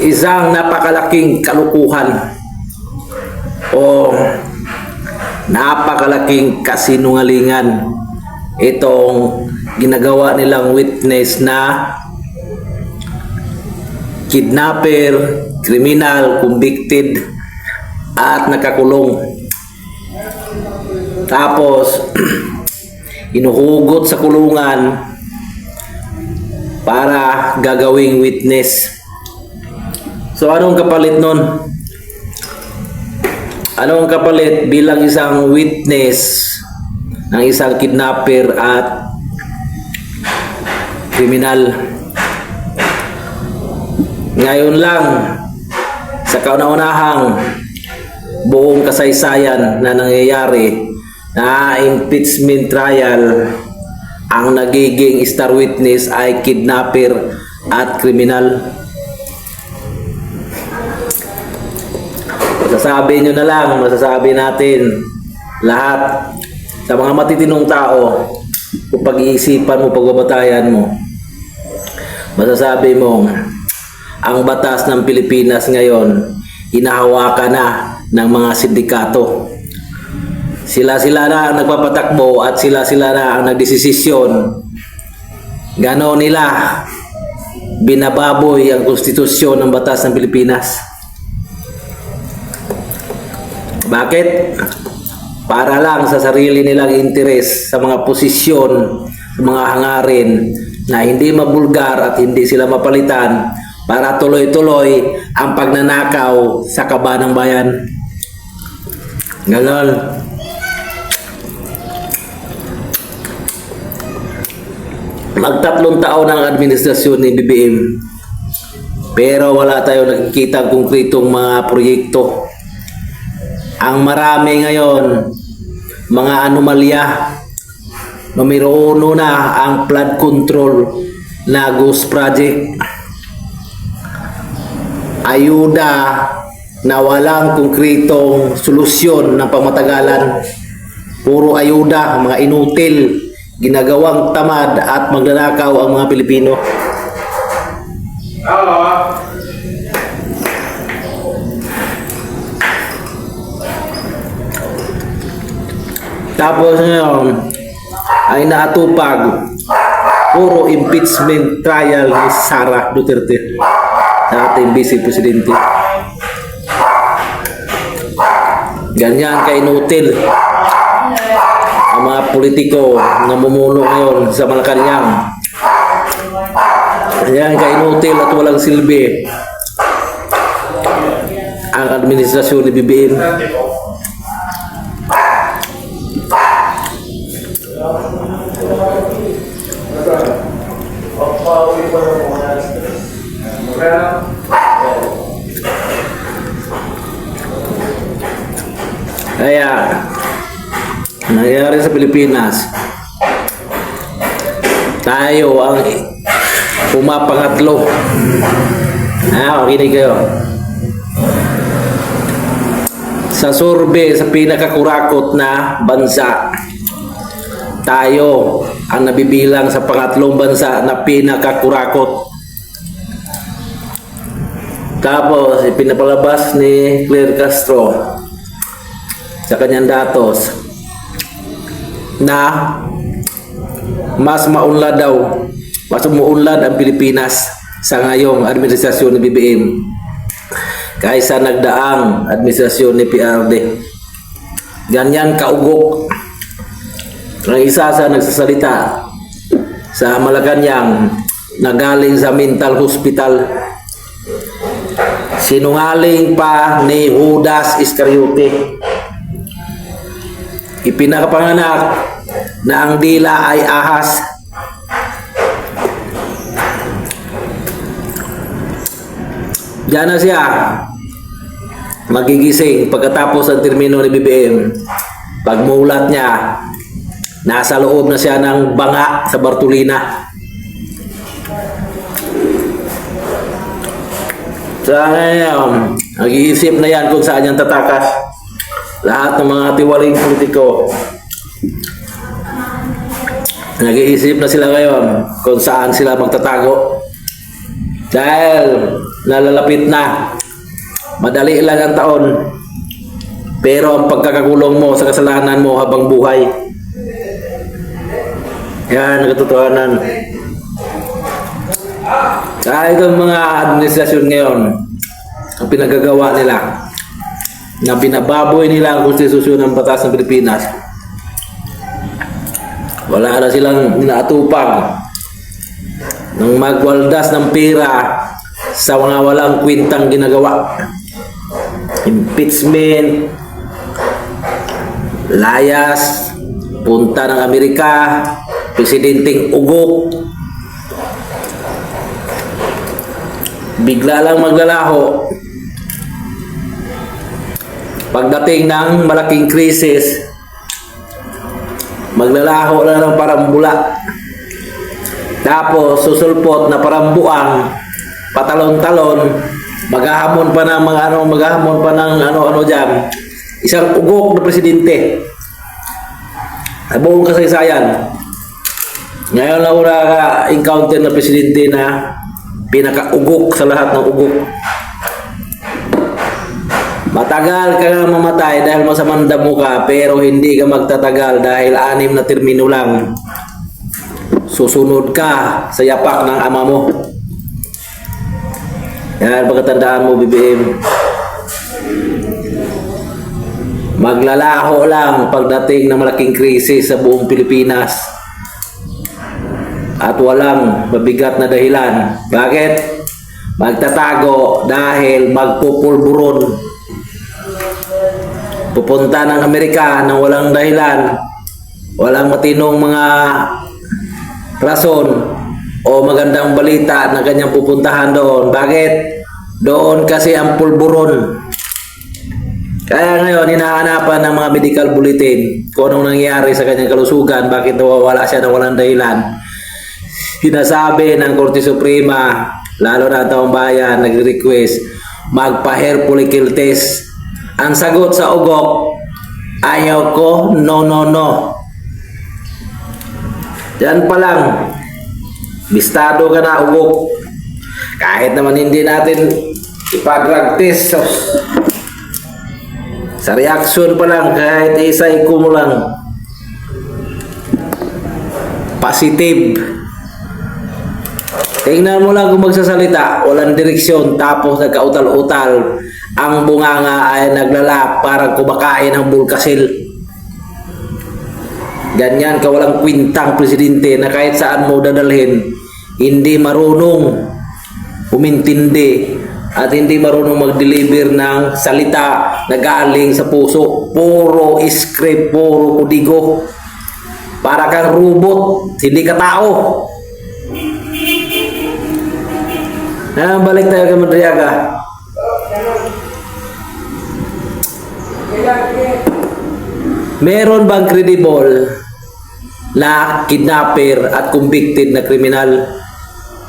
isang napakalaking kalukuhan o napakalaking kasinungalingan itong ginagawa nilang witness na kidnapper, kriminal, convicted at nakakulong. Tapos inuhugot sa kulungan para gagawing witness. So anong kapalit nun? Anong kapalit bilang isang witness ng isang kidnapper at kriminal? Ngayon lang sa kauna-unahang buong kasaysayan na nangyayari na impeachment trial, ang nagiging star witness ay kidnapper at kriminal. Masasabi nyo na lang, masasabi natin lahat sa mga matitinong tao, kung pag-iisipan mo, pagbabatayan mo, masasabi mo ang batas ng Pilipinas ngayon hinahawakan na ng mga sindikato. Sila-sila na ang nagpapatakbo at sila-sila na ang nagdesisyon. Gano'n nila binababoy ang konstitusyon ng batas ng Pilipinas. Bakit? Para lang sa sarili nilang interes, sa mga posisyon, sa mga hangarin na hindi mabulgar at hindi sila mapalitan para tuloy-tuloy ang pagnanakaw sa kaban ng bayan. Ganon. Magtatlong taon ang administrasyon ni BBM, pero wala tayong nakikita konkretong mga proyekto. Ang marami ngayon, mga anomalya. Numero 1 na ang flood control na Ghost Project. Ayuda na walang konkretong solusyon ng pangmatagalan. Puro ayuda, mga inutil, ginagawang tamad at magnanakaw ang mga Pilipino. Tapos ngayon ay naatupag puro impeachment trial ni Sara Duterte, dating Vice Presidente. Ganyan kainutil ang mga politiko na mumuno ngayon sa Malacanang. Ganyan kainutil at walang silbi ang administrasyon ni BBM. Kaya nangyari sa Pilipinas, tayo ang pumapangatlo. Makinig kayo. Sa survey sa pinakakurakot na bansa, tayo ang nabibilang sa pangatlong bansa na pinakakurakot. Tapos ipinapalabas ni Claire Castro sa kanyang datos na mas maunlad daw, mas umuunlad ang Pilipinas sa ngayong administrasyon ni BBM kaysa nagdaang administrasyon ni PRD. Ganyan kaugok ang isa sa nagsasalita sa Malacanang na galing sa mental hospital. Sinungaling pa ni Judas Iscariote. Ipinakapanganak na ang dila ay ahas. Diyan na siya magigising pagkatapos ang termino ni BBM. Pagmulat niya, nasa loob na siya ng banga sa Bartolina. Sa ngayon, nag-iisip na yan kung saan yan tatakas. Lahat ng mga tiwaling politiko, nag-iisip na sila ngayon kung saan sila magtatago. Dahil nalalapit na. Madali lang ang taon. Pero ang pagkakakulong mo sa kasalanan mo habang buhay. Yan ang katotohanan. Kahit ang mga administrasyon ngayon, ang pinagagawa nila, na binababoy nila ang konstitusyon ng batas ng Pilipinas, wala na silang inaatupag ng magwaldas ng pera sa mga walang kwintang ginagawa. Impeachment, layas, punta ng Amerika, presidenteng ugok, bigla lang maglalaho. Pagdating ng malaking krisis, maglalaho na ng parambula. Tapos susulpot na parambuang, patalon-talon, maghahamon pa ng mga maghahamon pa ng ano diyan. Isang ugok na presidente. Sa buong kasaysayan. Ngayon lang encounter na presidente na pinaka-ugok sa lahat ng ugok. Matagal ka nga mamatay dahil masamang damo ka, pero hindi ka magtatagal dahil 6 na termino lang. Susunod ka sa yapak ng ama mo. Yan, pagkatandaan mo, BBM. Maglalaho lang pagdating ng malaking krisis sa buong Pilipinas. At walang mabigat na dahilan. Bakit? Magtatago dahil magpupulburon. Pupunta ng Amerika nang walang dahilan. Walang matinong mga rason o magandang balita na kanyang pupuntahan doon. Bakit? Doon kasi ang pulburon. Kaya ngayon, hinahanapan ng mga medical bulletin kung anong nangyari sa kanyang kalusugan, bakit nawawala siya ng walang dahilan. Sinasabi ng Korte Suprema, lalo na ang taong bayan, nag-request, magpa-hair follicle test. Ang sagot sa ugok, ayaw ko, no, no, no. Yan pa lang, bistado ka na ugok. Kahit naman hindi natin ipag-drug test, sa reaction pa lang, kahit isa-iko mo lang, positive. Tingnan mo lang kung magsasalita, walang direksyon, tapos nagkautal-utal, ang bunganga ay naglalap parang kumakain ng bulkasil. Ganyan ka walang kwintang presidente na kahit saan mo dadalhin, hindi marunong umintindi at hindi marunong mag-deliver ng salita na galing sa puso. Puro script, puro kudigo. Para kang robot, hindi ka tao. Balik tayo kay Madriaga. Meron bang credible na kidnapper at convicted na kriminal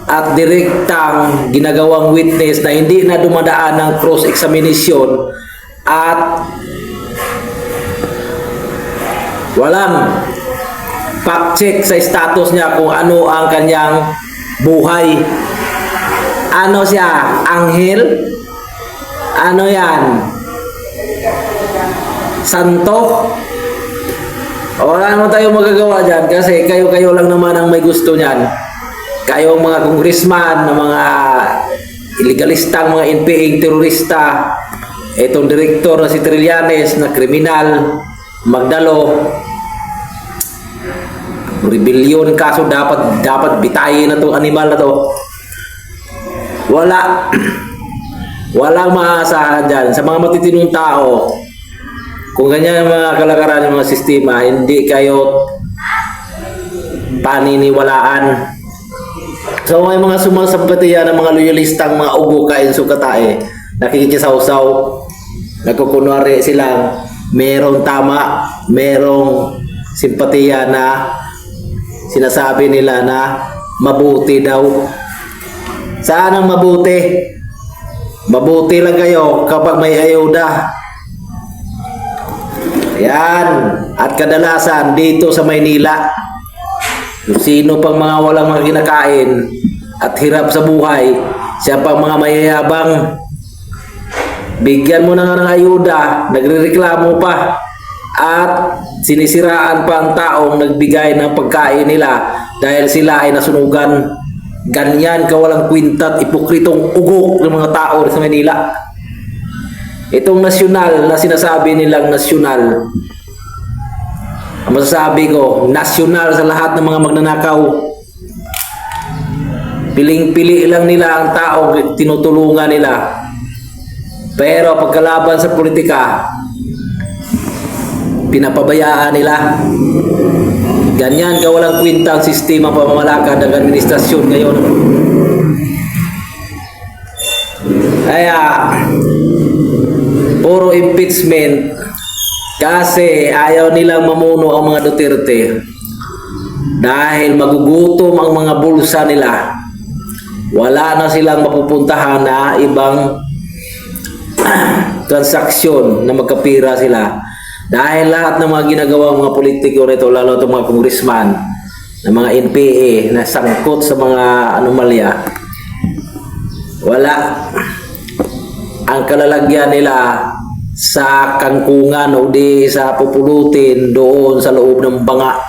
at direktang ginagawang witness na hindi na dumadaan ng cross-examination at walang fact-check sa status niya kung ano ang kanyang buhay? Ano siya? Anghel? Ano yan? Santo? Wala naman tayo magagawa dyan kasi kayo-kayo lang naman ang may gusto niyan. Kayong mga congressman, na mga illegalistang, mga NPA terorista, itong direktor na si Trillanes na kriminal, Magdalo, rebellion kaso dapat bitayin na itong animal na to. Walang maaasahan dyan sa mga matitinong tao. Kung ganyan ang mga kalakaran ng mga sistema, hindi kayo paniniwalaan. So may mga sumasampatiya ng mga loyalistang mga ugo kain sukatae, nakikisaw-saw, nagkukunwari silang merong tama, merong simpatiya na sinasabi nila na mabuti daw. Saan ang mabuti? Mabuti lang kayo kapag may ayuda. Yan. At kadalasan dito sa Maynila, sino pang mga walang mga kinakain at hirap sa buhay, Siya pang mga mayayabang, bigyan mo na nga ng ayuda, nagrereklamo pa at sinisiraan pa ang taong nagbigay ng pagkain nila dahil sila ay nasunugan. Ganyan kawalang kwinta at ipokritong ugok ng mga tao sa Manila. Itong nasyonal na sinasabi nilang nasyonal, ang masasabi ko, nasyonal sa lahat ng mga magnanakaw. Piling-pili lang nila ang tao tinutulungan nila. Pero pagkalaban sa politika, pinapabayaan nila. Ganyan kawalang kwinta ang sistema pamamalakad ng administrasyon ngayon. Kaya puro impeachment kasi ayaw nilang mamuno ang mga Duterte dahil magugutom ang mga bulsa nila. Wala na silang mapupuntahan na ibang transaksyon na magkapira sila dahil lahat ng mga ginagawang mga politiko nito, lalo itong mga congressman na mga NPA na sangkot sa mga anomalya, wala ang kalalagyan nila sa kangkungan o di sa pupulutin doon sa loob ng banga.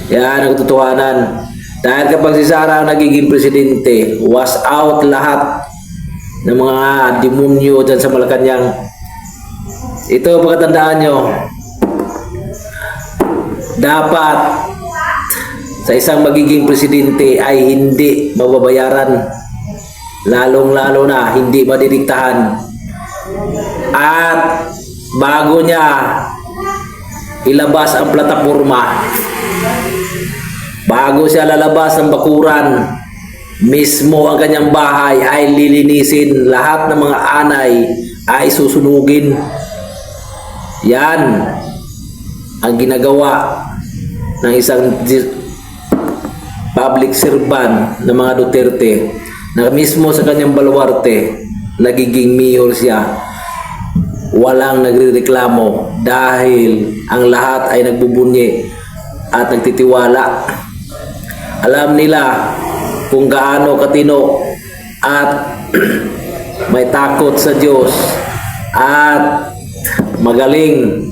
Yan ang katotohanan. Dahil kapag si Sara ang nagiging presidente, was out lahat ng mga demonyo dyan sa Malacanang. Ito pagkatandaan nyo, dapat sa isang magiging presidente ay hindi mababayaran, lalong-lalo na hindi madidiktahan. At bago niya ilabas ang plataforma, bago siya lalabas ng bakuran, mismo ang kanyang bahay ay lilinisin, lahat ng mga anay ay susunugin. Yan ang ginagawa ng isang public servant ng mga Duterte na mismo sa kanyang baluarte nagiging mayor siya. Walang nagrereklamo dahil ang lahat ay nagbubunyi at nagtitiwala. Alam nila kung gaano katino at may takot sa Diyos at magaling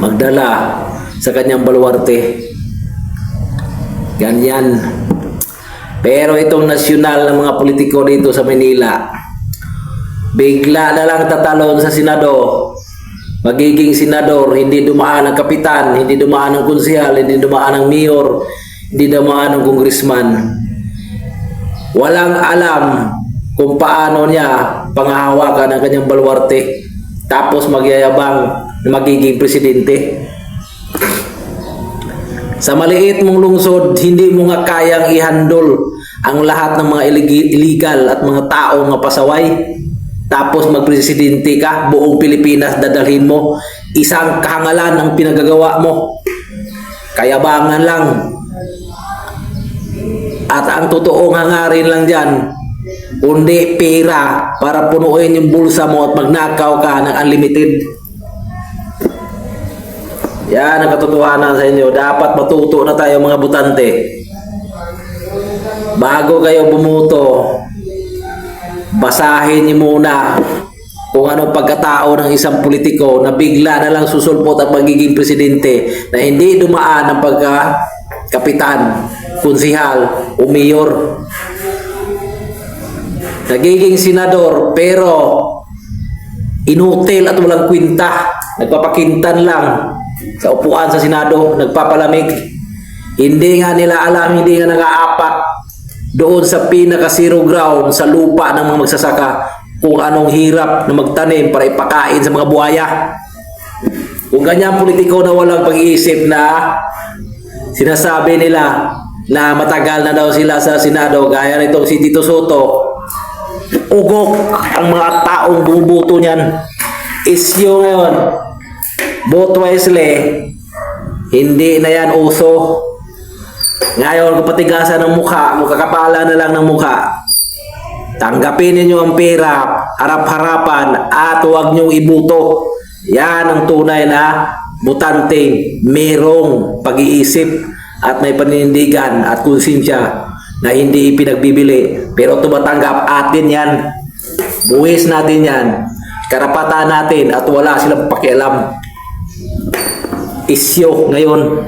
magdala sa kanyang baluarte. Ganyan. Pero itong nasyonal ng mga politiko dito sa Manila, bigla na lang tatalon sa Senado. Magiging senador, hindi dumaan ang kapitan, hindi dumaan ang konsehal, hindi dumaan ang mayor, hindi dumaan ang congressman. Walang alam kung paano niya panghahawakan ang kanyang baluarte, tapos magyayabang na magiging presidente. Sa maliit mong lungsod, hindi mo nga kayang ihandol ang lahat ng mga illegal at mga tao nga pasaway. Tapos magpresidente ka, buong Pilipinas dadalhin mo. Isang kahangalan ang pinagagawa mo. Kayabangan lang. At ang totoong hangarin lang dyan, kundi pera para punuin yung bulsa mo at magnakaw ka ng unlimited. Yan ang katotohanan sa inyo. Dapat matuto na tayo mga butante. Bago kayo bumuto, basahin niyo muna kung anong pagkatao ng isang politiko na bigla na lang susulpot at magiging presidente na hindi dumaan ang pagka-kapitan, konsehal o mayor. Nagiging senador pero inutil at walang kwinta, nagpapakintan lang sa upuan sa Senado, nagpapalamig. Hindi nga nila alam, hindi nga nag-aapak doon sa pinaka-zero ground sa lupa ng mga magsasaka kung anong hirap na magtanim para ipakain sa mga buhaya. Kung ganyan politiko na walang pag-iisip na sinasabi nila na matagal na daw sila sa Senado, gaya nitong si Tito Soto, ugok ang mga taong bumubuto niyan. Isyo ngayon, vote wisely, hindi na yan uso. Ngayon, kapatigasan ng mukha, mukakapala na lang ng mukha. Tanggapin ninyo ang pera, harap-harapan, at huwag nyong ibuto. Yan ang tunay na butanteng merong pag-iisip at may paninindigan at konsensya na hindi ipinagbibili pero tumatanggap, atin yan. Buwis natin yan. Karapatan natin at wala silang pakialam. Isyo ngayon.